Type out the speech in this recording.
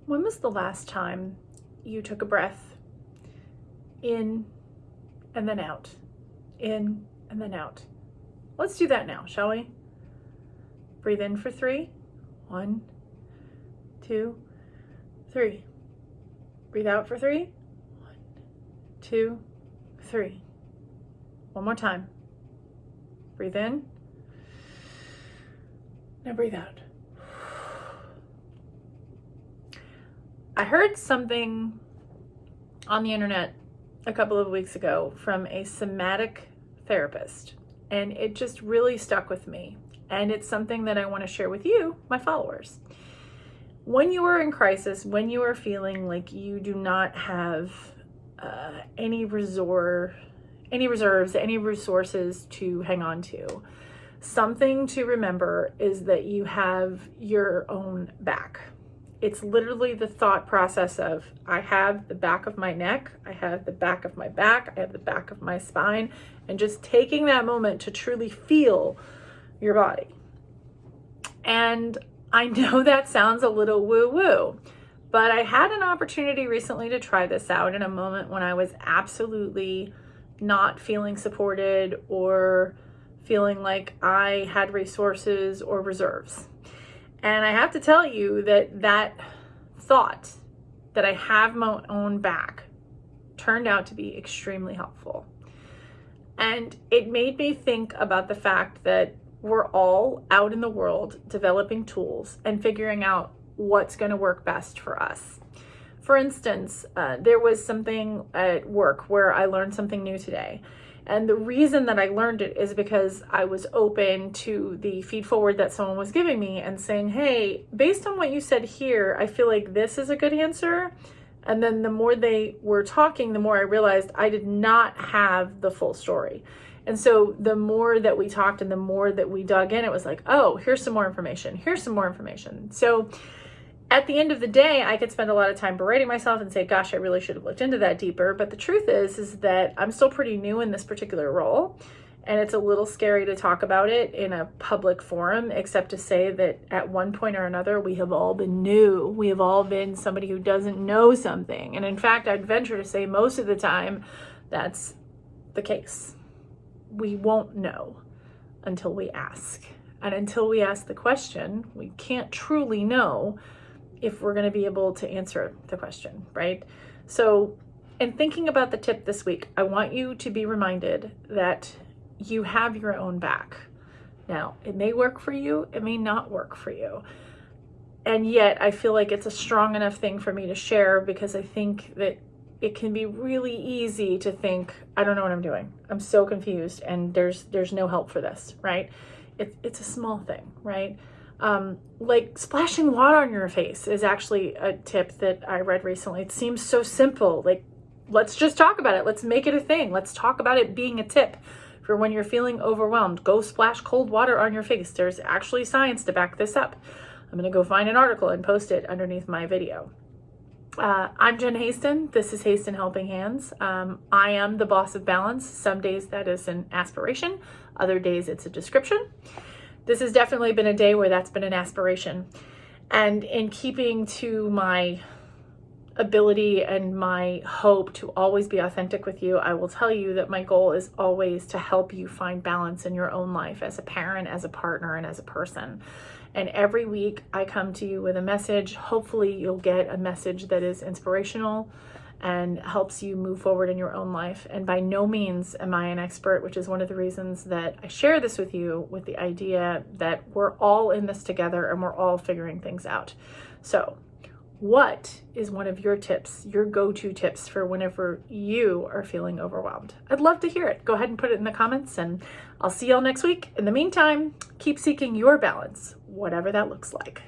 When was the last time you took a breath in and then out, in and then out? Let's do that now, shall we? Breathe in for 3. 1, 2, 3. Breathe out for 3. 1, 2, 3. One more time. Breathe in. Now breathe out. I heard something on the internet a couple of weeks ago from a somatic therapist, and it just really stuck with me. And it's something that I want to share with you, my followers. When you are in crisis, when you are feeling like you do not have any reserves, any resources to hang on to, something to remember is that you have your own back. It's literally the thought process of, I have the back of my neck, I have the back of my back, I have the back of my spine, and just taking that moment to truly feel your body. And I know that sounds a little woo-woo, but I had an opportunity recently to try this out in a moment when I was absolutely not feeling supported or feeling like I had resources or reserves. And I have to tell you that thought that I have my own back turned out to be extremely helpful. And it made me think about the fact that we're all out in the world developing tools and figuring out what's going to work best for us. For instance, there was something at work where I learned something new today. And the reason that I learned it is because I was open to the feed forward that someone was giving me and saying, hey, based on what you said here, I feel like this is a good answer. And then the more they were talking, the more I realized I did not have the full story. And so the more that we talked and the more that we dug in, it was like, oh, here's some more information. Here's some more information. So at the end of the day, I could spend a lot of time berating myself and say, gosh, I really should have looked into that deeper. But the truth is that I'm still pretty new in this particular role. And it's a little scary to talk about it in a public forum, except to say that at one point or another, we have all been new. We have all been somebody who doesn't know something. And in fact, I'd venture to say most of the time, that's the case. We won't know until we ask. And until we ask the question, we can't truly know if we're going to be able to answer the question, right? So in thinking about the tip this week, I want you to be reminded that you have your own back. Now, it may work for you, it may not work for you. And yet I feel like it's a strong enough thing for me to share because I think that it can be really easy to think, I don't know what I'm doing. I'm so confused and there's no help for this, right? It's a small thing, right? Like splashing water on your face is actually a tip that I read recently. It seems so simple. Like, let's just talk about it. Let's make it a thing. Let's talk about it being a tip for when you're feeling overwhelmed. Go splash cold water on your face. There's actually science to back this up. I'm going to go find an article and post it underneath my video. I'm Jen Haston. This is Haston Helping Hands. I am the boss of balance. Some days that is an aspiration. Other days it's a description. This has definitely been a day where that's been an aspiration. And in keeping to my ability and my hope to always be authentic with you, I will tell you that my goal is always to help you find balance in your own life as a parent, as a partner, and as a person. And every week I come to you with a message. Hopefully you'll get a message that is inspirational and helps you move forward in your own life. And by no means am I an expert, which is one of the reasons that I share this with you, with the idea that we're all in this together and we're all figuring things out. So what is one of your tips, your go-to tips for whenever you are feeling overwhelmed? I'd love to hear it. Go ahead and put it in the comments and I'll see y'all next week. In the meantime, keep seeking your balance, whatever that looks like.